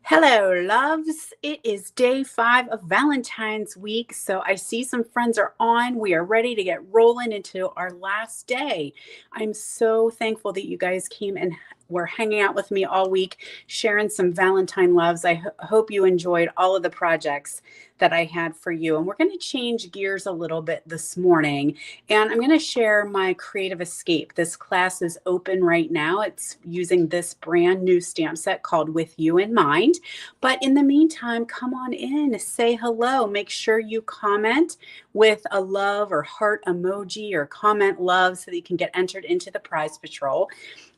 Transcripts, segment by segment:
Hello, loves. It is day 5 of Valentine's week. So I see some friends are on. We are ready to get rolling into our last day. I'm so thankful that you guys came and were hanging out with me all week, sharing some Valentine loves. I hope you enjoyed all of the projects that I had for you. And we're going to change gears a little bit this morning. And I'm going to share my creative escape. This class is open right now. It's using this brand new stamp set called With You in Mind. But in the meantime, come on in, say hello. Make sure you comment with a love or heart emoji or comment love so that you can get entered into the prize patrol.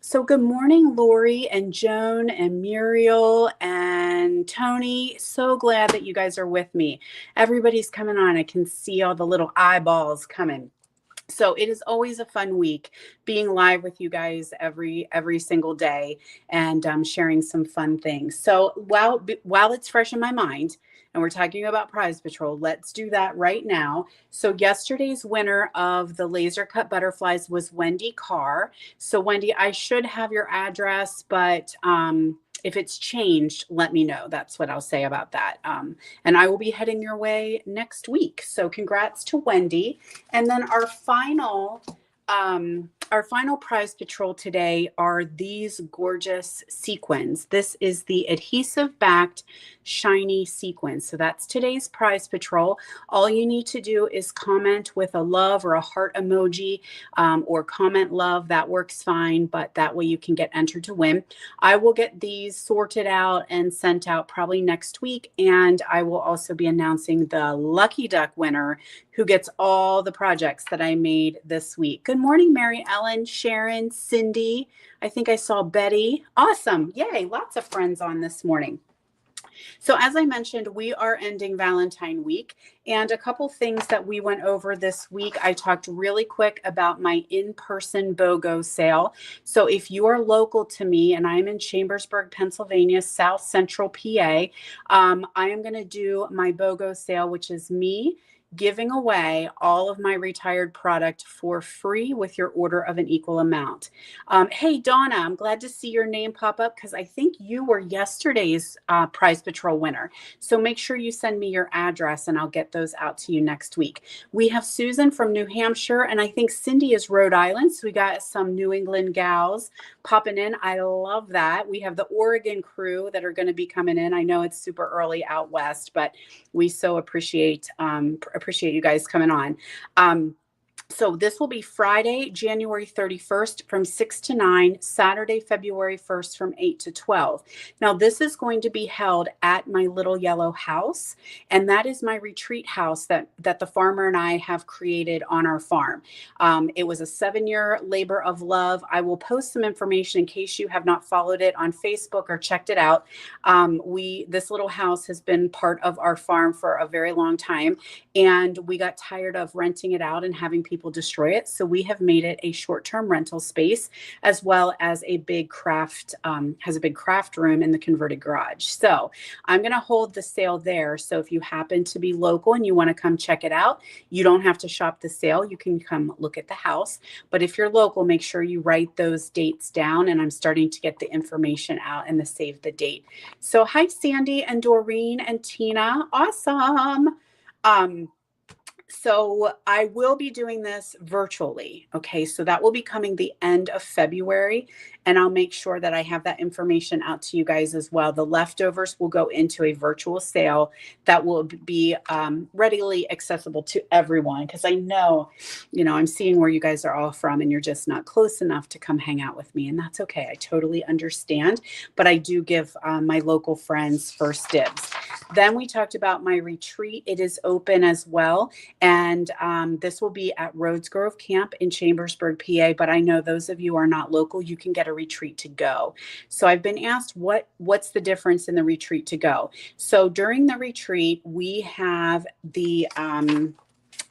So good morning, Lori and Joan and Muriel and Tony. So glad that you guys are with me. Everybody's coming on. I can see all the little eyeballs coming. So it is always a fun week being live with you guys every single day and sharing some fun things. So while it's fresh in my mind and we're talking about Prize Patrol, let's do that right now. So yesterday's winner of the laser cut butterflies was Wendy Carr. So Wendy, I should have your address, but if it's changed, let me know. That's what I'll say about that. And I will be heading your way next week. So congrats to Wendy. And then our final prize patrol today are these gorgeous sequins. This is the adhesive backed shiny sequins. So that's today's prize patrol. All you need to do is comment with a love or a heart emoji or comment love. That works fine, but that way you can get entered to win. I will get these sorted out and sent out probably next week. And I will also be announcing the Lucky Duck winner who gets all the projects that I made this week. Good morning, Mary Ellen, Sharon, Cindy. I think I saw Betty. Awesome. Yay. Lots of friends on this morning. So as I mentioned, we are ending Valentine week, and a couple things that we went over this week. I talked really quick about my in-person BOGO sale. So if you are local to me and I'm in Chambersburg, Pennsylvania, South Central PA, I am going to do my BOGO sale, which is me giving away all of my retired product for free with your order of an equal amount. Hey, Donna, I'm glad to see your name pop up because I think you were yesterday's Prize Patrol winner. So make sure you send me your address and I'll get those out to you next week. We have Susan from New Hampshire, and I think Cindy is Rhode Island. So we got some New England gals popping in. I love that. We have the Oregon crew that are going to be coming in. I know it's super early out west, but we so appreciate you guys coming on. So this will be Friday, January 31st from 6 to 9, Saturday, February 1st from 8 to 12. Now, this is going to be held at my little yellow house, and that is my retreat house that the farmer and I have created on our farm. It was a 7-year labor of love. I will post some information in case you have not followed it on Facebook or checked it out. This little house has been part of our farm for a very long time, and we got tired of renting it out and having people destroy it. So we have made it a short-term rental space, as well as a big craft, has a big craft room in the converted garage. So I'm going to hold the sale there. So if you happen to be local and you want to come check it out, you don't have to shop the sale. You can come look at the house. But if you're local, make sure you write those dates down. And I'm starting to get the information out and the save the date. So hi, Sandy and Doreen and Tina. Awesome. So I will be doing this virtually. Okay. So that will be coming the end of February, and I'll make sure that I have that information out to you guys as well. The leftovers will go into a virtual sale that will be readily accessible to everyone. Cause I know, I'm seeing where you guys are all from and you're just not close enough to come hang out with me. And that's okay. I totally understand, but I do give my local friends first dibs. Then we talked about my retreat. It is open as well. And this will be at Rhodes Grove Camp in Chambersburg, PA. But I know those of you who are not local, you can get a retreat to go. So I've been asked what's the difference in the retreat to go. So during the retreat, we have the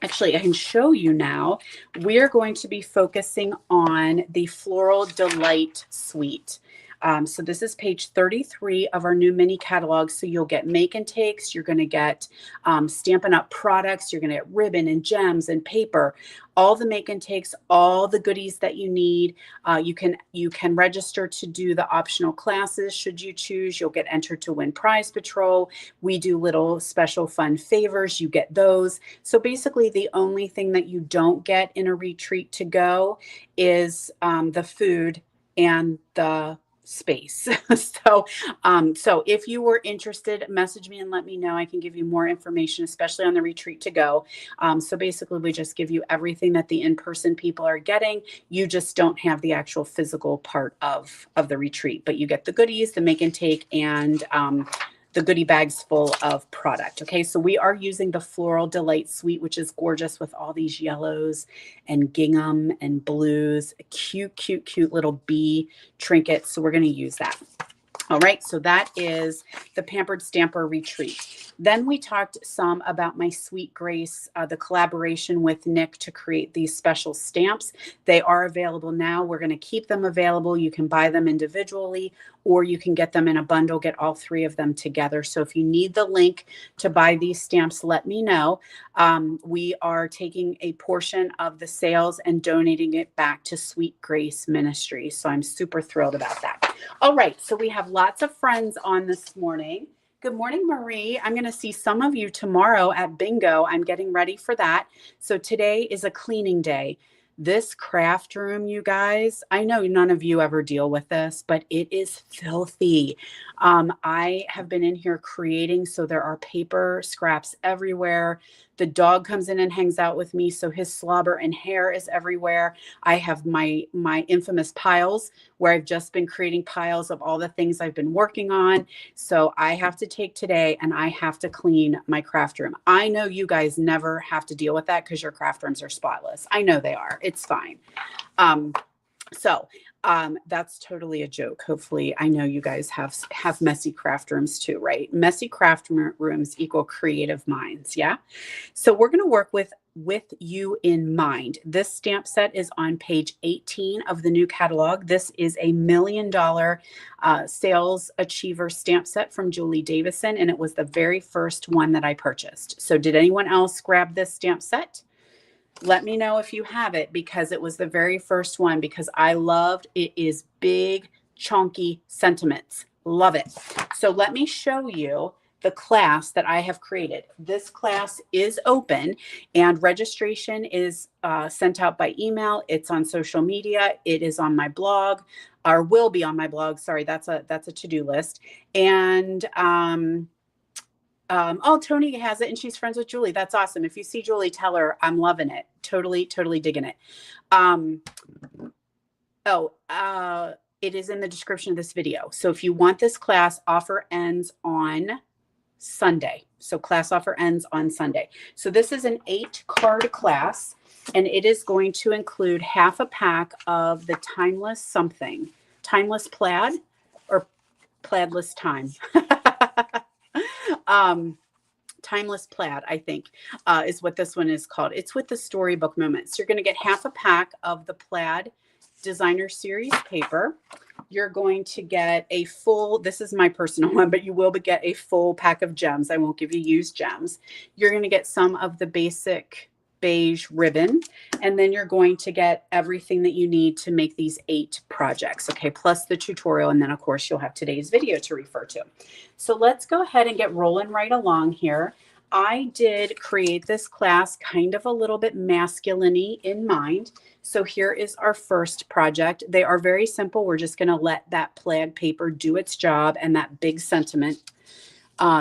actually, I can show you now. We are going to be focusing on the Floral Delight Suite. So this is page 33 of our new mini catalog. So you'll get make and takes. You're going to get Stampin' Up! Products. You're going to get ribbon and gems and paper, all the make and takes, all the goodies that you need. You can register to do the optional classes should you choose. You'll get entered to win Prize Patrol. We do little special fun favors. You get those. So basically the only thing that you don't get in a retreat to go is the food and the space. So if you were interested, message me and let me know. I can give you more information, especially on the retreat to go. So basically we just give you everything that the in-person people are getting. You just don't have the actual physical part of the retreat, but you get the goodies, the make and take, and the goodie bags full of product. Okay, so we are using the Floral Delight Suite, which is gorgeous with all these yellows and gingham and blues, cute, cute, cute little bee trinkets. So we're going to use that. All right, so that is the Pampered Stamper Retreat. Then we talked some about my Sweet Grace, the collaboration with Nick to create these special stamps. They are available now. We're going to keep them available. You can buy them individually, or you can get them in a bundle, get all three of them together. So if you need the link to buy these stamps, let me know. We are taking a portion of the sales and donating it back to Sweet Grace Ministry. So I'm super thrilled about that. All right, so we have lots of friends on this morning. Good morning, Marie. I'm going to see some of you tomorrow at bingo. I'm getting ready for that. So today is a cleaning day. This craft room, you guys, I know none of you ever deal with this, but it is filthy. I have been in here creating, so there are paper scraps everywhere. The dog comes in and hangs out with me, so his slobber and hair is everywhere. I have my infamous piles where I've just been creating piles of all the things I've been working on. So I have to take today and I have to clean my craft room. I know you guys never have to deal with that because your craft rooms are spotless. I know they are. It's fine. That's totally a joke. Hopefully, I know you guys have messy craft rooms too, right? Messy craft rooms equal creative minds. Yeah. So we're going to work with you in mind. This stamp set is on page 18 of the new catalog. This is a $1 million sales achiever stamp set from Julie Davison, and it was the very first one that I purchased. So did anyone else grab this stamp set? Let me know if you have it, because it was the very first one, because I loved it. Is big, chunky sentiments. Love it. So let me show you the class that I have created. This class is open and registration is sent out by email. It's on social media. It is on my blog, or will be on my blog. Sorry, that's a to-do list. And oh, Tony has it and she's friends with Julie. That's awesome. If you see Julie, tell her I'm loving it. Totally digging it. It is in the description of this video. So if you want this class, offer ends on Sunday. So class offer ends on Sunday. So this is an 8-card class, and it is going to include half a pack of the timeless plaid, or plaidless time. Timeless plaid, I think, is what this one is called. It's with the Storybook Moments. You're going to get half a pack of the plaid designer series paper. You're going to get a full, this is my personal one, but you will get a full pack of gems. I won't give you used gems. You're going to get some of the basic beige ribbon, and then you're going to get everything that you need to make these 8 projects, okay, plus the tutorial, and then of course you'll have today's video to refer to. So let's go ahead and get rolling right along here. I did create this class kind of a little bit masculine-y in mind. So here is our first project. They are very simple. We're just going to let that plaid paper do its job and that big sentiment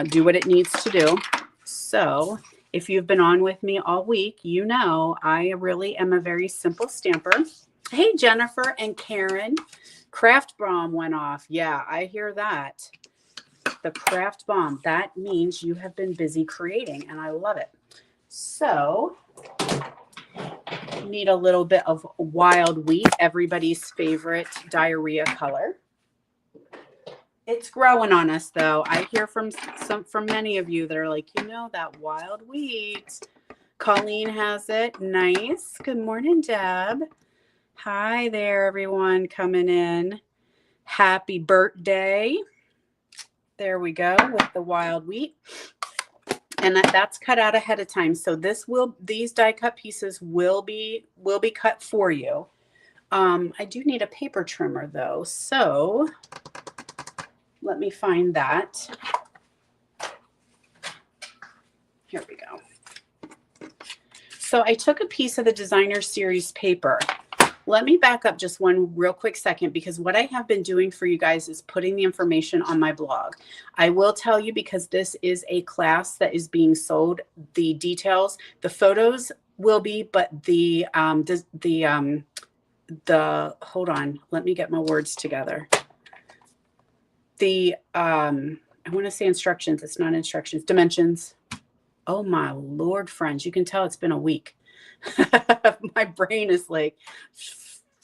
do what it needs to do. So if you've been on with me all week, you know I really am a very simple stamper. Hey, Jennifer and Karen, craft bomb went off. Yeah, I hear that. The craft bomb. That means you have been busy creating, and I love it. So need a little bit of wild wheat, everybody's favorite diarrhea color. It's growing on us, though. I hear from many of you that are like, you know, that wild wheat. Colleen has it. Nice. Good morning, Deb. Hi there, everyone coming in. Happy birthday. There we go with the wild wheat. And that's cut out ahead of time. So these die cut pieces will be cut for you. I do need a paper trimmer though. So let me find that. Here we go. So I took a piece of the designer series paper. Let me back up just one real quick second, because what I have been doing for you guys is putting the information on my blog. I will tell you, because this is a class that is being sold, the details, the photos will be, but hold on, let me get my words together. I want to say instructions. It's not instructions, dimensions. Oh my Lord, friends, you can tell it's been a week. My brain is like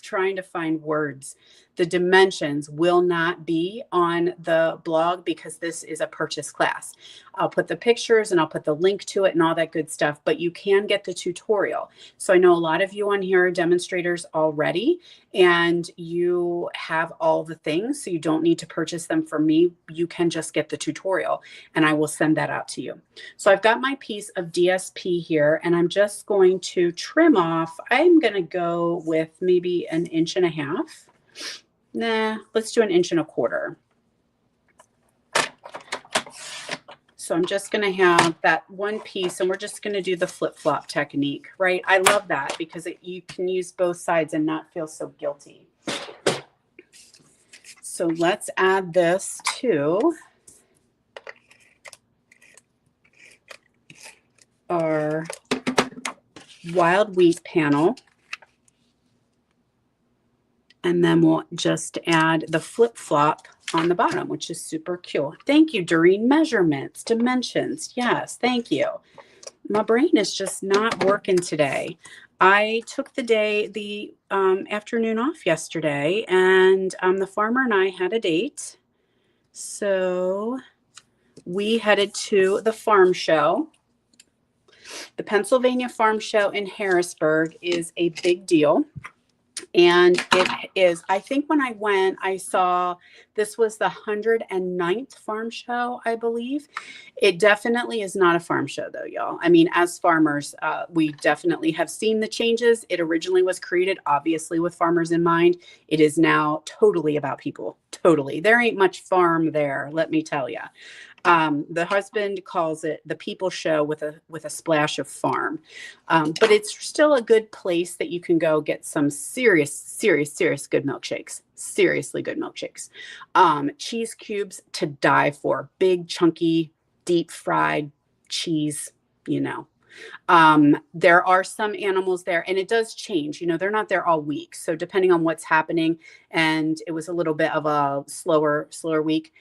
trying to find words. The dimensions will not be on the blog because this is a purchase class. I'll put the pictures and I'll put the link to it and all that good stuff, but you can get the tutorial. So I know a lot of you on here are demonstrators already, and you have all the things, so you don't need to purchase them from me. You can just get the tutorial and I will send that out to you. So I've got my piece of DSP here, and I'm just going to trim off. I'm going to go with maybe 1.5 inches. Nah, let's do 1.25 inches. So I'm just going to have that one piece, and we're just going to do the flip-flop technique, right? I love that because you can use both sides and not feel so guilty. So let's add this to our wild wheat panel. And then we'll just add the flip-flop on the bottom, which is super cute. Thank you, Doreen. Measurements, dimensions. Yes, thank you. My brain is just not working today. I took the afternoon off yesterday, and the farmer and I had a date. So we headed to the farm show. The Pennsylvania Farm Show in Harrisburg is a big deal. And it is, I think when I went, I saw this was the 109th farm show, I believe. It definitely is not a farm show though, y'all. I mean, as farmers, we definitely have seen the changes. It originally was created, obviously, with farmers in mind. It is now totally about people. Totally. There ain't much farm there, let me tell you. The husband calls it the people show with a splash of farm. But it's still a good place that you can go get some serious good milkshakes. Seriously good milkshakes. Cheese cubes to die for. Big, chunky, deep fried cheese, you know. There are some animals there, and it does change. You know, they're not there all week. So depending on what's happening, and it was a little bit of a slower week.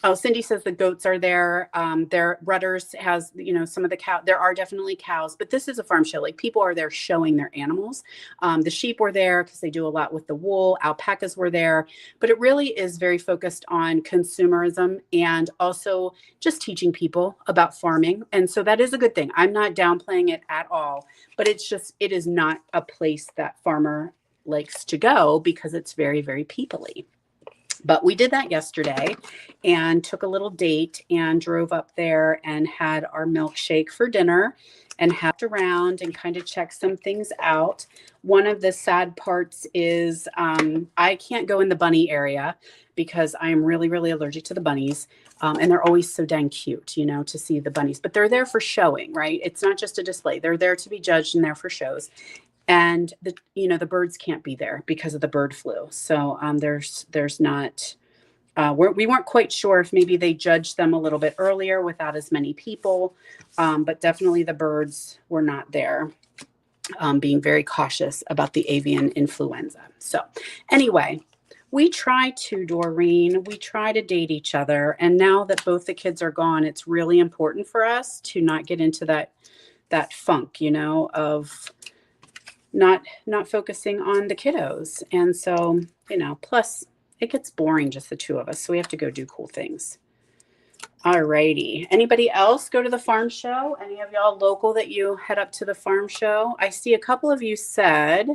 Oh, Cindy says the goats are there. Rudders has, you know, some of the cow. There are definitely cows, but this is a farm show. Like, people are there showing their animals. The sheep were there because they do a lot with the wool. Alpacas were there, but it really is very focused on consumerism and also just teaching people about farming. And so that is a good thing. I'm not downplaying it at all, but it is not a place that farmer likes to go because it's very, very people-y. But we did that yesterday and took a little date and drove up there and had our milkshake for dinner and hopped around and kind of checked some things out. One of the sad parts is I can't go in the bunny area because I am really, really allergic to the bunnies. And they're always so dang cute, you know, to see the bunnies. But they're there for showing, right? It's not just a display. They're there to be judged and there for shows. And the birds can't be there because of the bird flu. So there's not, we weren't quite sure if maybe they judged them a little bit earlier without as many people. But definitely the birds were not there, being very cautious about the avian influenza. So anyway, we try to, Doreen, we try to date each other. And now that both the kids are gone, it's really important for us to not get into that funk, you know, of not focusing on the kiddos. And so, you know, plus it gets boring just the two of us. So we have to go do cool things. All righty. Anybody else go to the farm show? Any of y'all local that you head up to the farm show? I see a couple of you said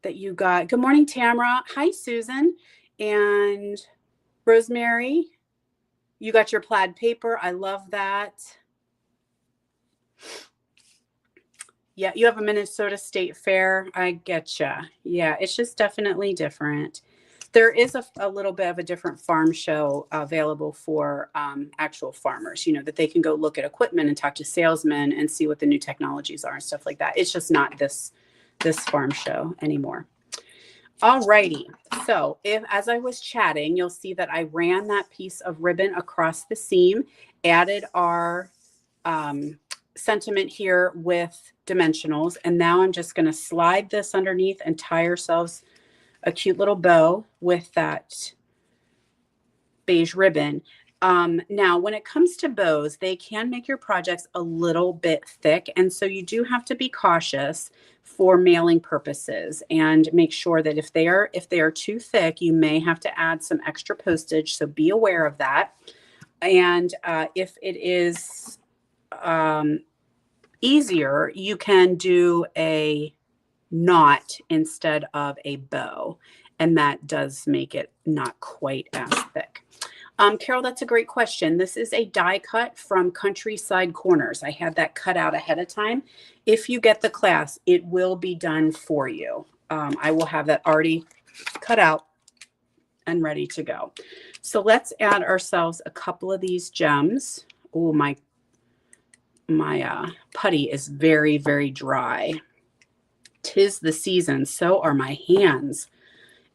they that you got. Good morning, Tamara. Hi, Susan. And Rosemary, you got your plaid paper. I love that. Yeah, you have a Minnesota State Fair. I get ya. Yeah, it's just definitely different. There is a little bit of a different farm show available for actual farmers, that they can go look at equipment and talk to salesmen and see what the new technologies are and stuff like that. It's just not this farm show anymore. All righty. So as I was chatting, you'll see that I ran that piece of ribbon across the seam, added our sentiment here with dimensionals. And now I'm just going to slide this underneath and tie ourselves a cute little bow with that beige ribbon. Now, when it comes to bows, they can make your projects a little bit thick. And so you do have to be cautious for mailing purposes and make sure that if they are too thick, you may have to add some extra postage. So be aware of that. And if it is easier, you can do a knot instead of a bow. And that does make it not quite as thick. Carol, that's a great question. This is a die cut from Countryside Corners. I had that cut out ahead of time. If you get the class, it will be done for you. I will have that already cut out and ready to go. So let's add ourselves a couple of these gems. Oh, my putty is very, very dry. 'Tis the season. So are my hands.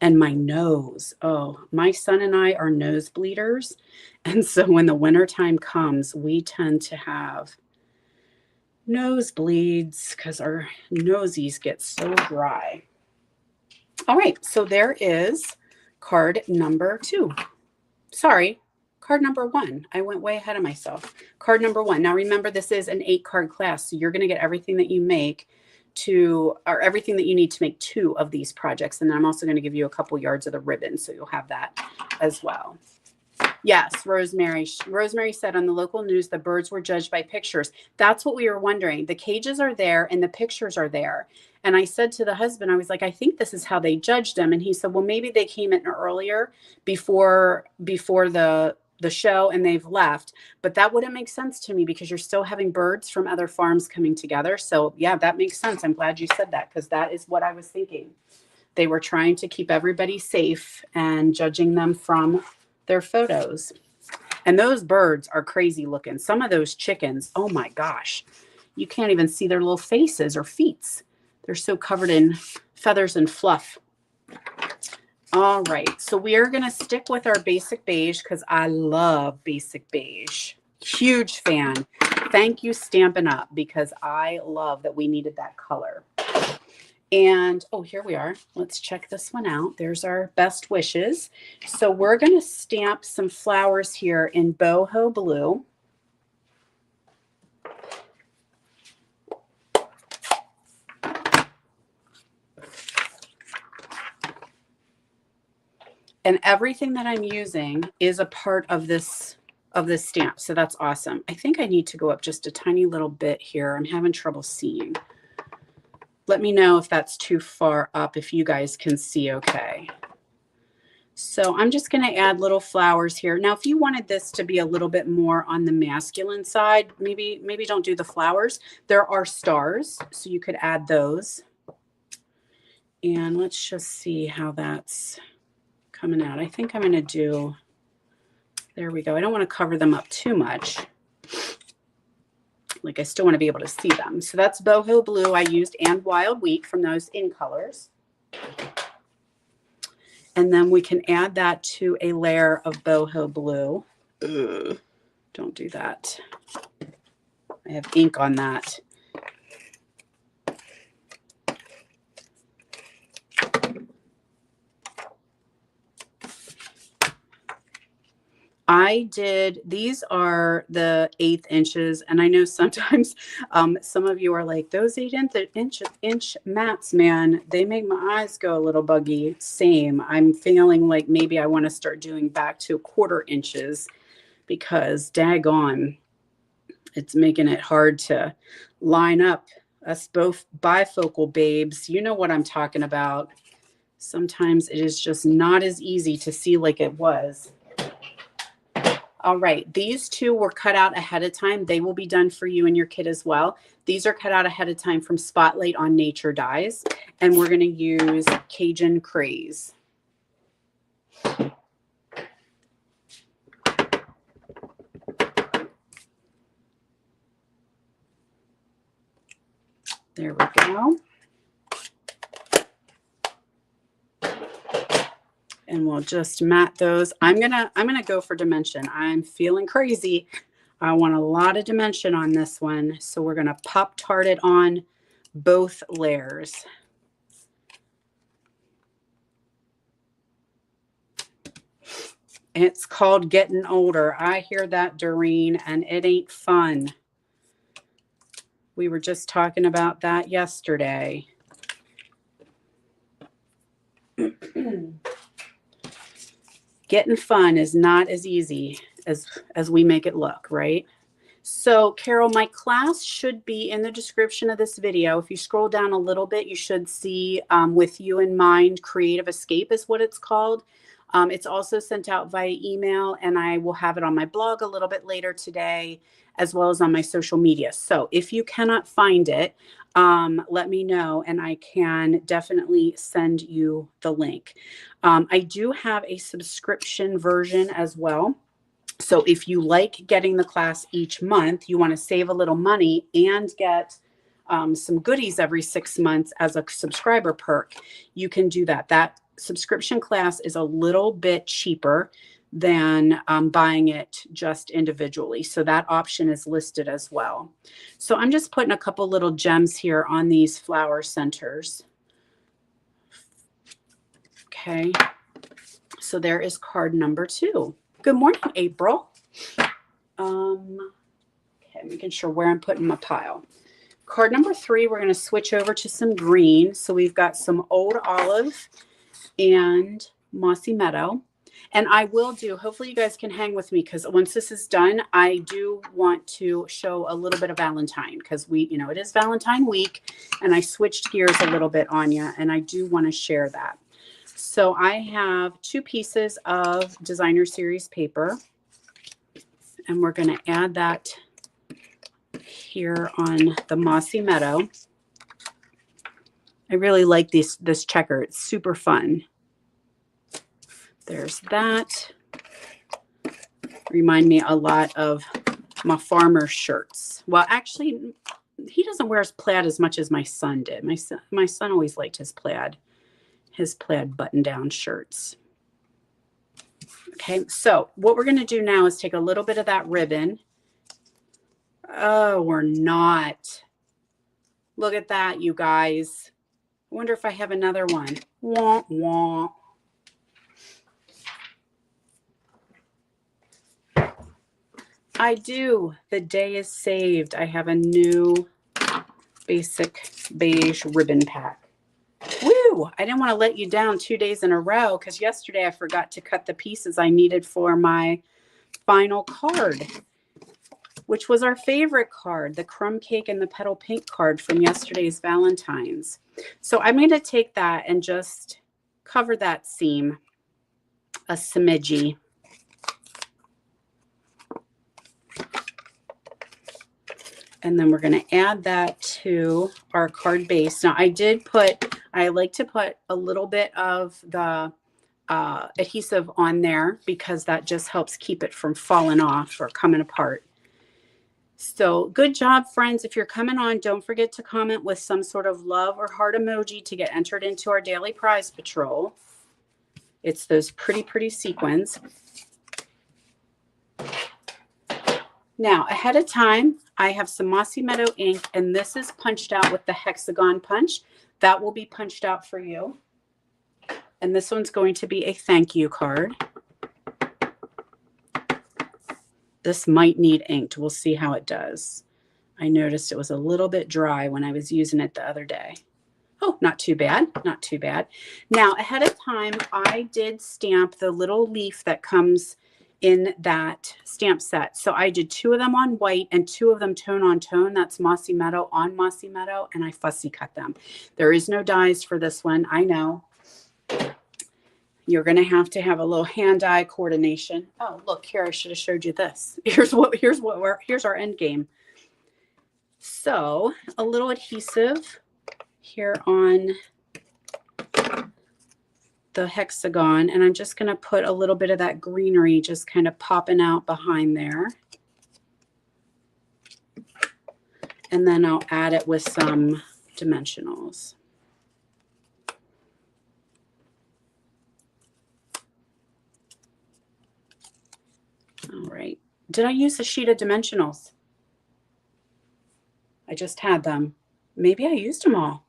And my nose. Oh, my son and I are nose bleeders. And so when the wintertime comes, we tend to have nosebleeds because our nosies get so dry. All right, so there is card number 2. Sorry, card number 1. I went way ahead of myself. Card number 1. Now remember, this is an 8-card class, so you're going to get everything that you make everything that you need to make 2 of these projects. And then I'm also going to give you a couple yards of the ribbon, so you'll have that as well. Yes, Rosemary said on the local news, the birds were judged by pictures. That's what we were wondering. The cages are there and the pictures are there. And I said to the husband, I was like, I think this is how they judged them. And he said, well, maybe they came in earlier before the show and they've left, but that wouldn't make sense to me because you're still having birds from other farms coming together. So yeah, that makes sense. I'm glad you said that because that is what I was thinking. They were trying to keep everybody safe and judging them from their photos. And those birds are crazy looking. Some of those chickens, oh my gosh, you can't even see their little faces or feet. They're so covered in feathers and fluff. All right, so we are going to stick with our basic beige because I love basic beige. Huge fan. Thank you, Stampin' Up, because I love that we needed that color. And, oh, here we are. Let's check this one out. There's our best wishes. So we're going to stamp some flowers here in boho blue. And everything that I'm using is a part of this stamp. So that's awesome. I think I need to go up just a tiny little bit here. I'm having trouble seeing. Let me know if that's too far up, if you guys can see okay. So I'm just going to add little flowers here. Now, if you wanted this to be a little bit more on the masculine side, maybe don't do the flowers. There are stars, so you could add those. And let's just see how that's coming out. I think I'm going to do, there we go. I don't want to cover them up too much. Like I still want to be able to see them. So that's boho blue I used and wild wheat from those in colors. And then we can add that to a layer of boho blue. Ugh, don't do that. I have ink on that. These are the 1/8 inches. And I know sometimes some of you are like, those 8-inch mats, man, they make my eyes go a little buggy. Same. I'm feeling like maybe I want to start doing back to 1/4 inches because daggone, it's making it hard to line up us both bifocal babes. You know what I'm talking about. Sometimes it is just not as easy to see like it was. All right, these two were cut out ahead of time. They will be done for you and your kid as well. These are cut out ahead of time from Spotlight on Nature Dies, and we're going to use Cajun Craze. There we go. And we'll just mat those. I'm gonna go for dimension. I'm feeling crazy. I want a lot of dimension on this one. So we're gonna Pop Tart it on both layers. It's called getting older. I hear that, Doreen, and it ain't fun. We were just talking about that yesterday. Getting fun is not as easy as we make it look, right? So, Carol, my class should be in the description of this video. If you scroll down a little bit, you should see With You in Mind, Creative Escape is what it's called. It's also sent out via email, and I will have it on my blog a little bit later today, as well as on my social media. So if you cannot find it, let me know, and I can definitely send you the link. I do have a subscription version as well. So if you like getting the class each month, you want to save a little money and get some goodies every 6 months as a subscriber perk, you can do that. That subscription class is a little bit cheaper than buying it just individually. So that option is listed as well. So I'm just putting a couple little gems here on these flower centers. Okay. So there is card number 2. Good morning, April. Okay, making sure where I'm putting my pile. Card number 3, we're going to switch over to some green. So we've got some Old Olive and Mossy Meadow. And I will do, hopefully you guys can hang with me, because once this is done, I do want to show a little bit of Valentine, because it is Valentine week, and I switched gears a little bit on you, and I do want to share that. So I have 2 pieces of designer series paper, and we're going to add that here on the Mossy Meadow. I really like this checker. It's super fun. There's that. Remind me a lot of my farmer shirts. Well, actually, he doesn't wear his plaid as much as my son did. My son always liked his plaid button-down shirts. Okay, so what we're going to do now is take a little bit of that ribbon. Oh, we're not. Look at that, you guys. I wonder if I have another one. Wah, wah. I do. The day is saved. I have a new basic beige ribbon pack. Woo! I didn't want to let you down 2 days in a row, because yesterday I forgot to cut the pieces I needed for my final card, which was our favorite card, the Crumb Cake and the Petal Pink card from yesterday's Valentines. So I'm going to take that and just cover that seam a smidgy. And then we're going to add that to our card base. Now I like to put a little bit of the adhesive on there, because that just helps keep it from falling off or coming apart. So good job, friends. If you're coming on, don't forget to comment with some sort of love or heart emoji to get entered into our daily prize patrol. It's those pretty, pretty sequins. Now, ahead of time, I have some Mossy Meadow ink, and this is punched out with the hexagon punch. That will be punched out for you. And this one's going to be a thank you card. This might need inked. We'll see how it does. I noticed it was a little bit dry when I was using it the other day. Oh, not too bad. Not too bad. Now, ahead of time, I did stamp the little leaf that comes in that stamp set. So I did 2 of them on white and 2 of them tone on tone. That's Mossy Meadow on Mossy Meadow, and I fussy cut them. There is no dies for this one, I know. You're going to have a little hand-eye coordination. Oh, look here, I should have showed you this. Here's our end game. So a little adhesive here on the hexagon, and I'm just going to put a little bit of that greenery just kind of popping out behind there. And then I'll add it with some dimensionals. All right. Did I use a sheet of dimensionals? I just had them. Maybe I used them all.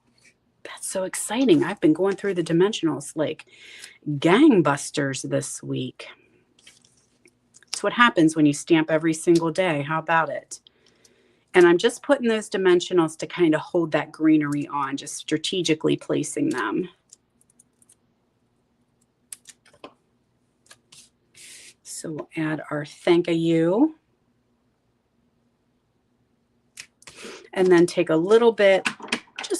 That's so exciting. I've been going through the dimensionals like gangbusters this week. That's what happens when you stamp every single day. How about it? And I'm just putting those dimensionals to kind of hold that greenery on, just strategically placing them. So we'll add our thank you. And then take a little bit,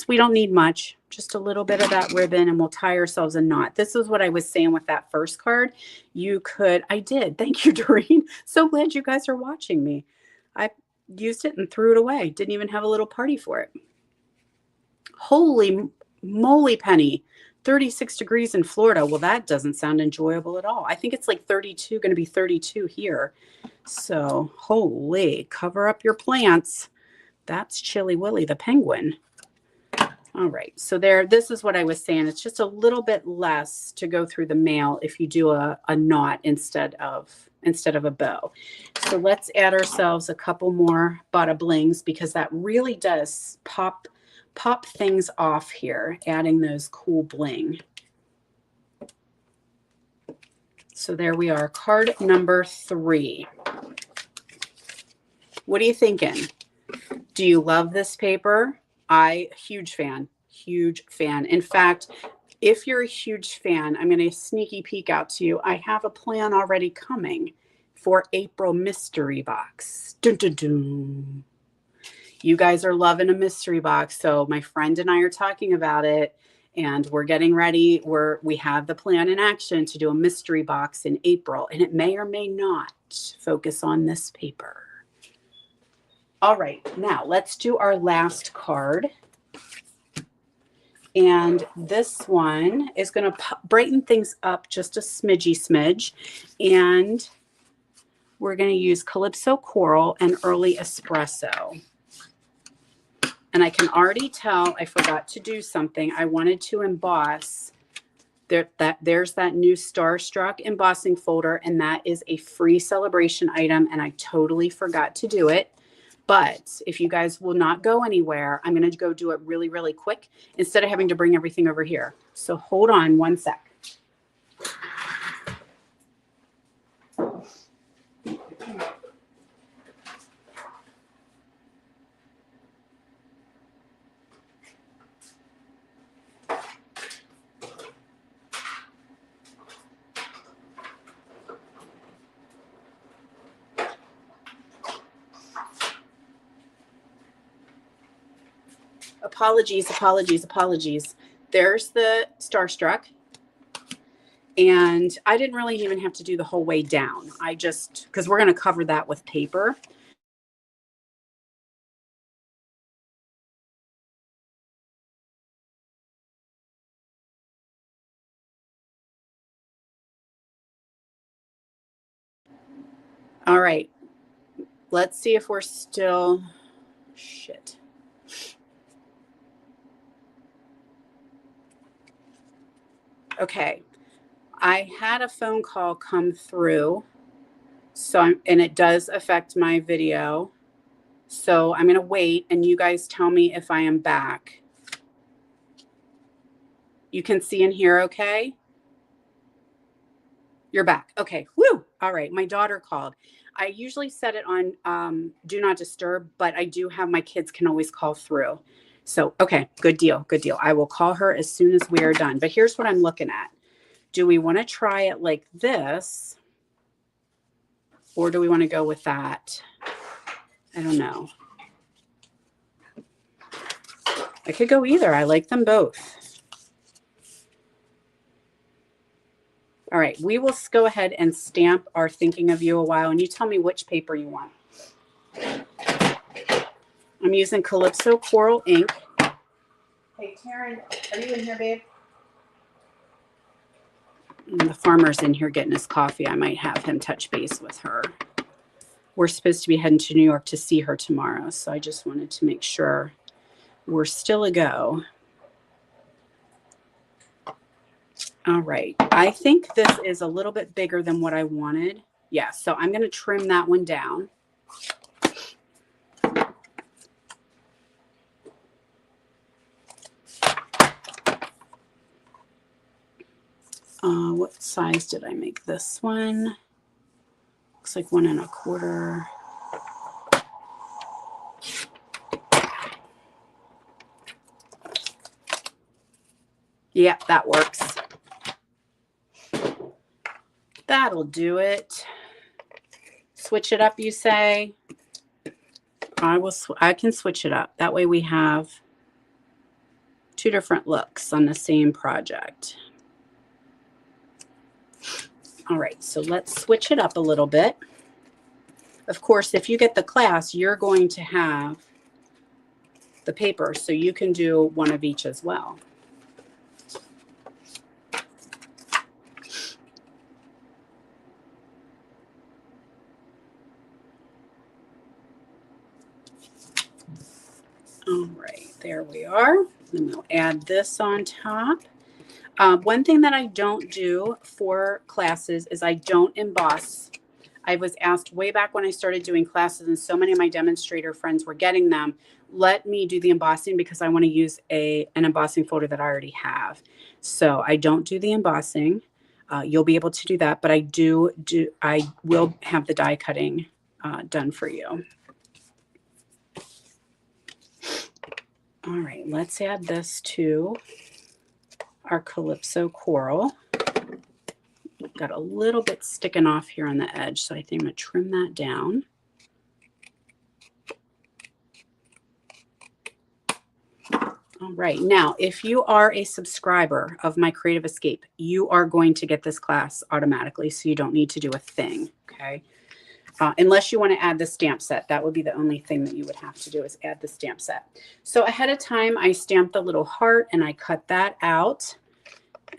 we don't need much, just a little bit of that ribbon, and we'll tie ourselves a knot. This is what I was saying with that first card. I did. Thank you, Doreen. So glad you guys are watching me. I used it and threw it away. Didn't even have a little party for it. Holy moly, Penny. 36 degrees in Florida. Well, that doesn't sound enjoyable at all. I think it's like 32, going to be 32 here. So, holy, cover up your plants. That's Chilly Willy the penguin. All right, so this is what I was saying. It's just a little bit less to go through the mail if you do a knot instead of a bow. So let's add ourselves a couple more bada blings, because that really does pop things off here, adding those cool bling. So there we are, card number 3. What are you thinking? Do you love this paper? Huge fan. In fact, if you're a huge fan, I'm going to sneaky peek out to you. I have a plan already coming for April mystery box. Dun, dun, dun. You guys are loving a mystery box. So my friend and I are talking about it, and we're getting ready. We have the plan in action to do a mystery box in April, and it may or may not focus on this paper. All right, now let's do our last card. And this one is going to brighten things up just a smidge. And we're going to use Calypso Coral and Early Espresso. And I can already tell I forgot to do something. I wanted to emboss. There's that new Starstruck embossing folder, and that is a free celebration item, and I totally forgot to do it. But if you guys will not go anywhere, I'm going to go do it really, really quick instead of having to bring everything over here. So hold on one sec. Apologies. There's the Starstruck. And I didn't really even have to do the whole way down. Because we're going to cover that with paper. All right. Let's see if we're still... Shit. Okay. I had a phone call come through, and it does affect my video. So I'm going to wait, and you guys tell me if I am back. You can see and hear okay? You're back. Okay. Woo! All right. My daughter called. I usually set it on Do Not Disturb, but I do have my kids can always call through. So, okay. Good deal. I will call her as soon as we are done. But here's what I'm looking at. Do we want to try it like this? Or do we want to go with that? I don't know. I could go either. I like them both. All right, we will go ahead and stamp our Thinking of You a While, and you tell me which paper you want. I'm using Calypso Coral ink. Hey, Taryn, are you in here, babe? The farmer's in here getting his coffee. I might have him touch base with her. We're supposed to be heading to New York to see her tomorrow, so I just wanted to make sure we're still a go. All right, I think this is a little bit bigger than what I wanted. Yeah, so I'm going to trim that one down. What size did I make this one? Looks like 1 1/4. Yeah, that works. That'll do it. Switch it up, you say? I can switch it up. That way we have 2 different looks on the same project. All right, so let's switch it up a little bit. Of course, if you get the class, you're going to have the paper, so you can do one of each as well. All right, there we are. And we'll add this on top. One thing that I don't do for classes is I don't emboss. I was asked way back when I started doing classes, and so many of my demonstrator friends were getting them. Let me do the embossing because I want to use an embossing folder that I already have. So I don't do the embossing. You'll be able to do that, but I will have the die cutting done for you. All right, let's add this to our Calypso Coral. Got a little bit sticking off here on the edge, so I think I'm going to trim that down. All right, now if you are a subscriber of my Creative Escape, you are going to get this class automatically, so you don't need to do a thing, okay? Unless you want to add the stamp set. That would be the only thing that you would have to do is add the stamp set. So ahead of time, I stamped the little heart and I cut that out.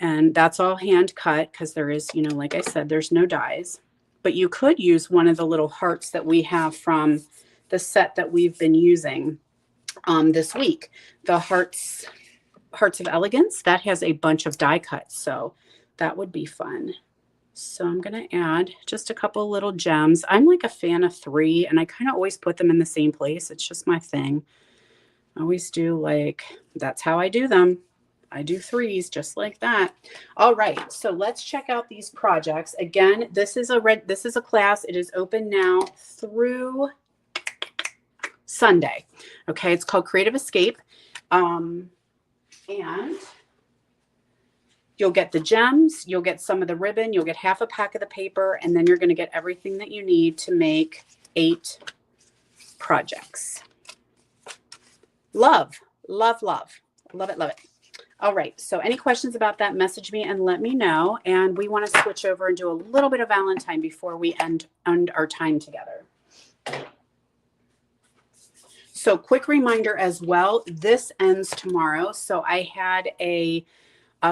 And that's all hand cut because there is, like I said, there's no dies. But you could use one of the little hearts that we have from the set that we've been using this week. The Hearts of Elegance, that has a bunch of die cuts. So that would be fun. So I'm going to add just a couple little gems. I'm like a fan of 3, and I kind of always put them in the same place. It's just my thing. I always do that's how I do them. I do 3s just like that. All right, so let's check out these projects. Again, this is a class. It is open now through Sunday. Okay, it's called Creative Escape. And you'll get the gems, you'll get some of the ribbon, you'll get half a pack of the paper, and then you're going to get everything that you need to make 8 projects. Love, love, love. Love it, love it. All right, so any questions about that, message me and let me know. And we want to switch over and do a little bit of Valentine before we end our time together. So quick reminder as well, this ends tomorrow. So I had a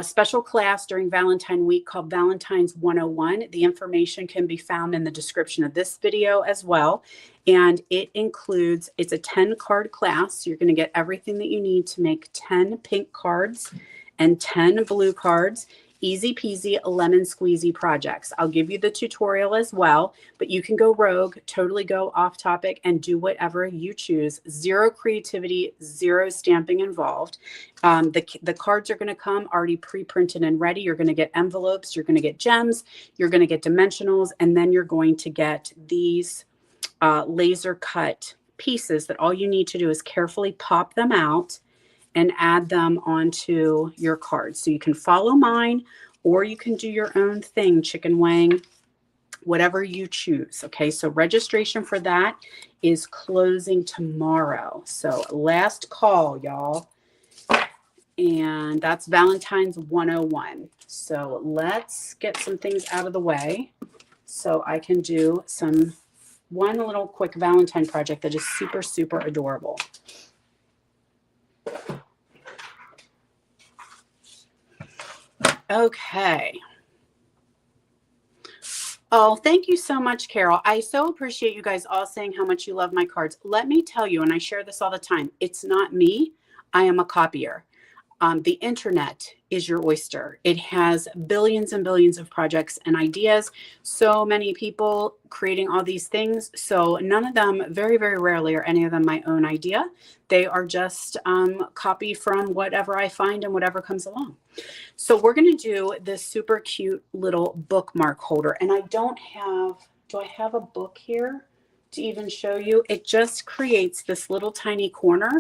special class during Valentine week called Valentines 101. The information can be found in the description of this video as well. And it's a 10 card class. You're going to get everything that you need to make 10 pink cards and 10 blue cards. Easy peasy, lemon squeezy projects. I'll give you the tutorial as well, but you can go rogue, totally go off topic and do whatever you choose. Zero creativity, zero stamping involved. The cards are going to come already pre-printed and ready. You're going to get envelopes, you're going to get gems, you're going to get dimensionals, and then you're going to get these laser cut pieces that all you need to do is carefully pop them out and add them onto your cards. So you can follow mine or you can do your own thing, chicken wing, whatever you choose. Okay, so registration for that is closing tomorrow. So last call, y'all. And that's Valentine's 101. So let's get some things out of the way so I can do one little quick Valentine project that is super, super adorable. Okay. Oh, thank you so much, Carol. I so appreciate you guys all saying how much you love my cards. Let me tell you, and I share this all the time, it's not me. I am a copier. The internet is your oyster. It has billions and billions of projects and ideas. So many people creating all these things. So none of them, very, very rarely are any of them my own idea. They are just copy from whatever I find and whatever comes along. So we're going to do this super cute little bookmark holder. And do I have a book here to even show you? It just creates this little tiny corner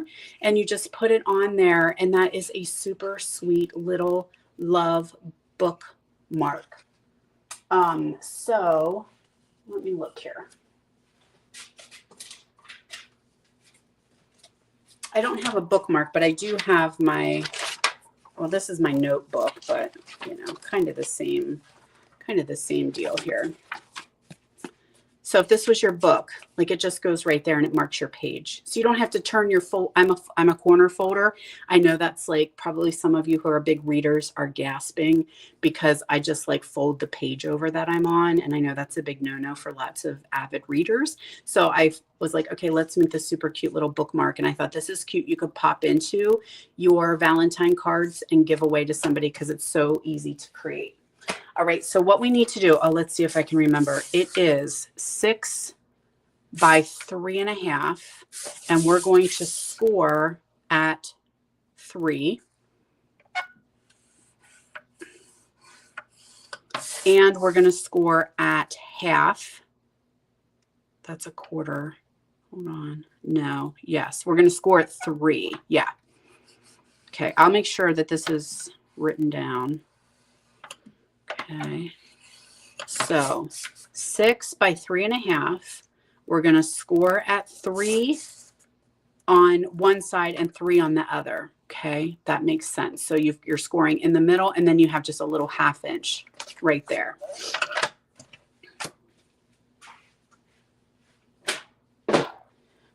and you just put it on there. And that is a super sweet little love bookmark. So let me look here. I don't have a bookmark, but I do have well, this is my notebook, but kind of the same deal here. So if this was your book, like it just goes right there and it marks your page. So you don't have to turn your I'm a corner folder. I know that's like probably some of you who are big readers are gasping because I just like fold the page over that I'm on. And I know that's a big no-no for lots of avid readers. So I was like, okay, let's make this super cute little bookmark. And I thought this is cute. You could pop into your Valentine cards and give away to somebody because it's so easy to create. All right, so what we need to do, let's see if I can remember. It is 6 by 3.5, and we're going to score at 3. And we're going to score at half. That's a quarter. Hold on. No, yes, we're going to score at 3. Yeah. Okay, I'll make sure that this is written down. Okay, so 6 by 3.5, we're going to score at 3 on one side and 3 on the other. Okay, that makes sense. So you're scoring in the middle and then you have just a little 1/2 inch right there.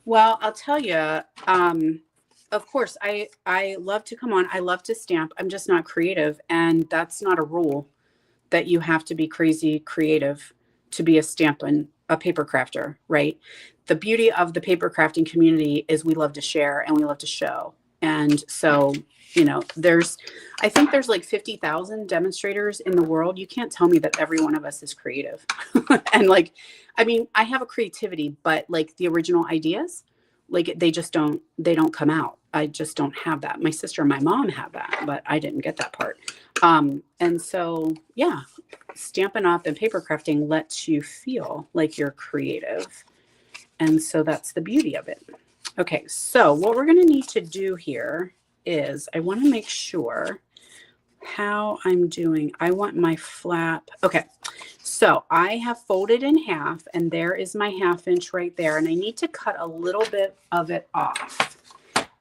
Well, I'll tell you, of course, I love to come on. I love to stamp. I'm just not creative, and that's not a rule that you have to be crazy creative to be a paper crafter, right? The beauty of the paper crafting community is we love to share and we love to show. And so, I think there's like 50,000 demonstrators in the world. You can't tell me that every one of us is creative. And I have a creativity, but like the original ideas, like they don't come out. I just don't have that. My sister and my mom have that, but I didn't get that part. And so, yeah, Stampin' Up! And paper crafting lets you feel like you're creative. And so that's the beauty of it. Okay, so what we're going to need to do here is I want to make sure how I'm doing. I want my flap. Okay, so I have folded in half, and there is my 1/2 inch right there. And I need to cut a little bit of it off.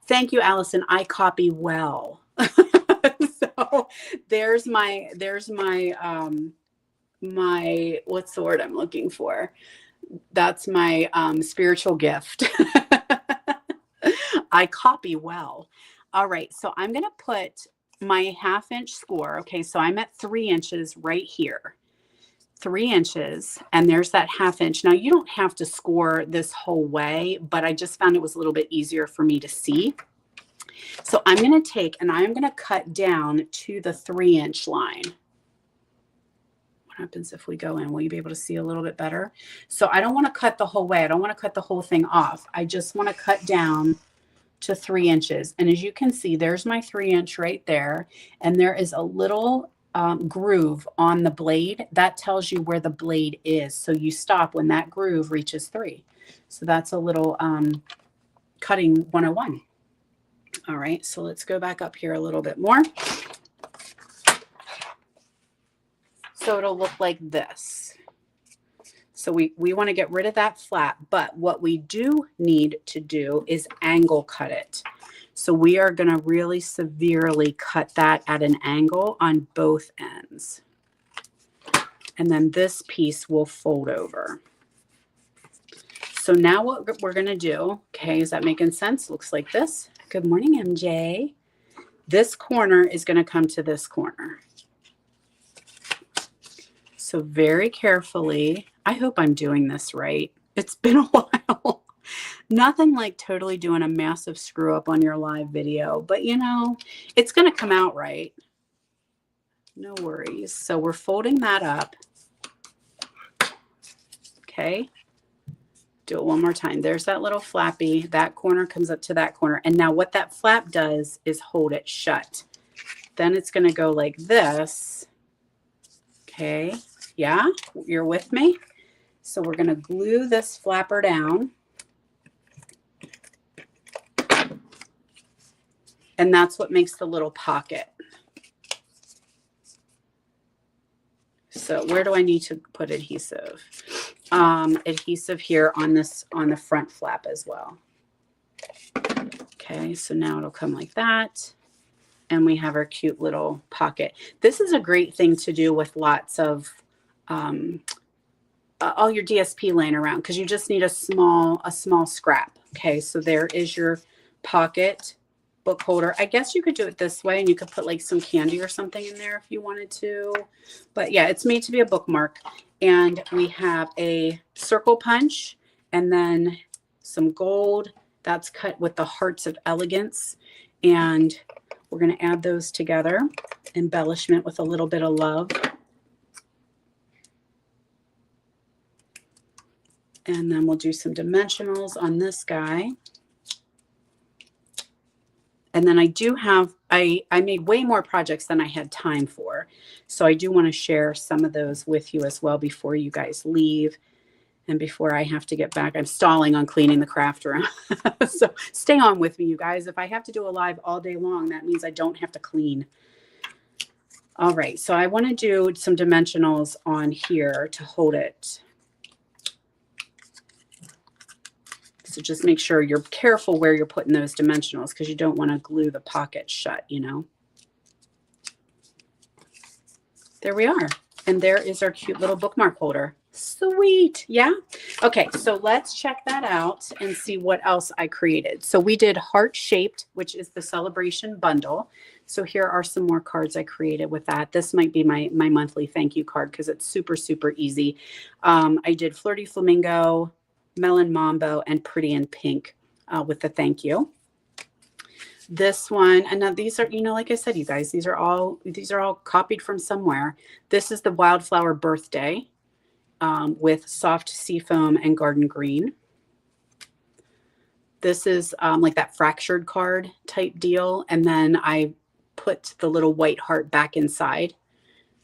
Thank you, Allison. I copy well. So there's my what's the word I'm looking for? That's my spiritual gift. I copy well. All right, so I'm going to put my 1/2 inch score. Okay, so I'm at 3 inches right here. 3 inches, and there's that 1/2 inch. Now you don't have to score this whole way, but I just found it was a little bit easier for me to see. So I'm going to take and I'm going to cut down to the 3 inch line. What happens if we go in? Will you be able to see a little bit better? So I don't want to cut the whole way. I don't want to cut the whole thing off. I just want to cut down to 3 inches. And as you can see, there's my 3 inch right there. And there is a little groove on the blade that tells you where the blade is. So you stop when that groove reaches 3. So that's a little cutting 101. All right, so let's go back up here a little bit more. So it'll look like this. So we want to get rid of that flat, but what we do need to do is angle cut it. So we are going to really severely cut that at an angle on both ends. And then this piece will fold over. So now what we're going to do, okay, is that making sense? Looks like this. Good morning, MJ. This corner is going to come to this corner. So very carefully, I hope I'm doing this right. It's been a while. Nothing like totally doing a massive screw up on your live video, but you know, it's going to come out right. No worries. So we're folding that up. Okay. Do it one more time. There's that little flappy. That corner comes up to that corner. And now what that flap does is hold it shut. Then it's going to go like this. Okay. Yeah, you're with me? So we're going to glue this flapper down. And that's what makes the little pocket. So where do I need to put adhesive? Adhesive here on the front flap as well. Okay, so now it'll come like that. And we have our cute little pocket. This is a great thing to do with lots of all your DSP laying around, because you just need a small scrap. Okay, so there is your pocket book holder. I guess you could do it this way, and you could put like some candy or something in there if you wanted to. But yeah, it's made to be a bookmark. And we have a circle punch and then some gold. That's cut with the hearts of elegance. And we're going to add those together. Embellishment with a little bit of love. And then we'll do some dimensionals on this guy. And then I do have, I made way more projects than I had time for. So I do want to share some of those with you as well before you guys leave. And before I have to get back, I'm stalling on cleaning the craft room. So stay on with me, you guys. If I have to do a live all day long, that means I don't have to clean. All right, so I want to do some dimensionals on here to hold it. So just make sure you're careful where you're putting those dimensionals, because you don't want to glue the pocket shut, you know. There we are. And there is our cute little bookmark holder. Sweet. Yeah. Okay. So let's check that out and see what else I created. So we did heart shaped, which is the celebration bundle. So here are some more cards I created with that. This might be my monthly thank you card, because it's super, super easy. I did Flirty Flamingo, Melon Mambo, and Pretty in Pink with the thank you. This one, and now these are, you know, like I said, you guys, these are all copied from somewhere. This is the Wildflower Birthday with soft seafoam and garden green. This is like that fractured card type deal. And then I put the little white heart back inside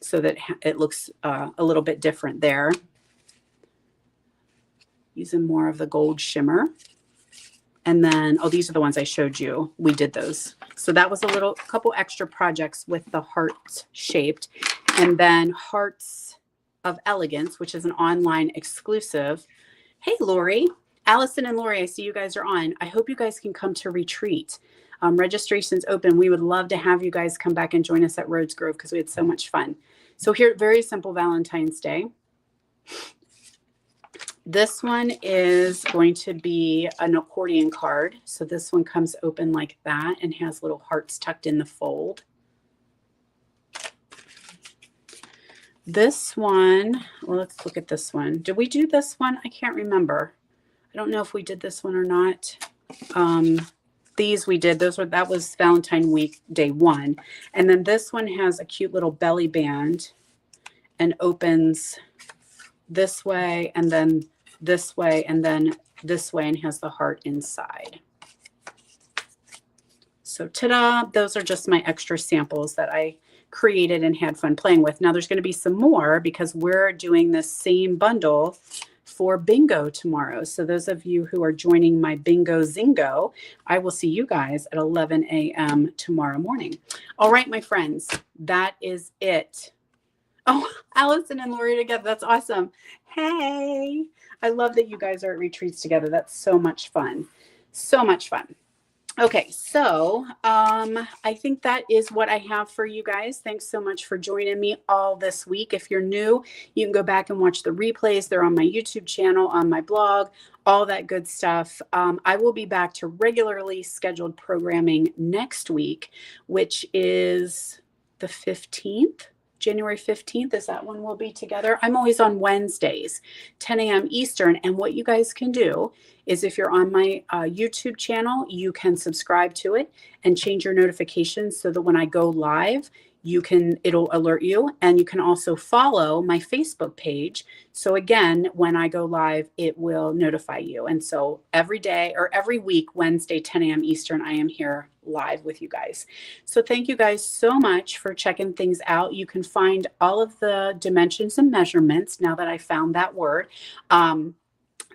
so that it looks a little bit different there. Using more of the gold shimmer. And then, oh, these are the ones I showed you. We did those. So that was a couple extra projects with the heart shaped. And then Hearts of Elegance, which is an online exclusive. Hey, Lori. Allison and Lori, I see you guys are on. I hope you guys can come to retreat. Registration's open. We would love to have you guys come back and join us at Rhodes Grove, because we had so much fun. So here, very simple Valentine's Day. This one is going to be an accordion card. So this one comes open like that and has little hearts tucked in the fold. This one, well, let's look at this one. Did we do this one? I can't remember. I don't know if we did this one or not. These we did. That was Valentine week, day 1. And then this one has a cute little belly band and opens this way and then this way and then this way, and has the heart inside. So ta-da, those are just my extra samples that I created and had fun playing with. Now there's going to be some more, because we're doing this same bundle for bingo tomorrow. So those of you who are joining my bingo zingo, I will see you guys at 11 a.m. tomorrow morning. All right, my friends, that is it. Oh, Allison and Lori together. That's awesome. Hey, I love that you guys are at retreats together. That's so much fun. So much fun. Okay, so I think that is what I have for you guys. Thanks so much for joining me all this week. If you're new, you can go back and watch the replays. They're on my YouTube channel, on my blog, all that good stuff. I will be back to regularly scheduled programming next week, which is the 15th. January 15th is that when we'll be together. I'm always on Wednesdays, 10 a.m. Eastern. And what you guys can do is if you're on my YouTube channel, you can subscribe to it and change your notifications so that when I go live, it'll alert you. And you can also follow my Facebook page. So again, when I go live, it will notify you. And so every day or every week, Wednesday, 10 a.m. Eastern, I am here live with you guys. So thank you guys so much for checking things out. You can find all of the dimensions and measurements now that I found that word.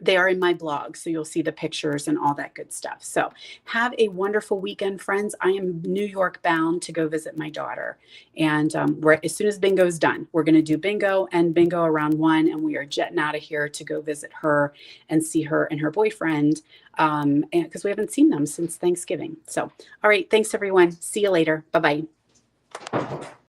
They are in my blog, so you'll see the pictures and all that good stuff. So have a wonderful weekend, friends. I am New York bound to go visit my daughter. And as soon as bingo's done, we're going to do bingo and bingo around 1, and we are jetting out of here to go visit her and see her and her boyfriend because we haven't seen them since Thanksgiving. So, all right, thanks, everyone. See you later. Bye-bye.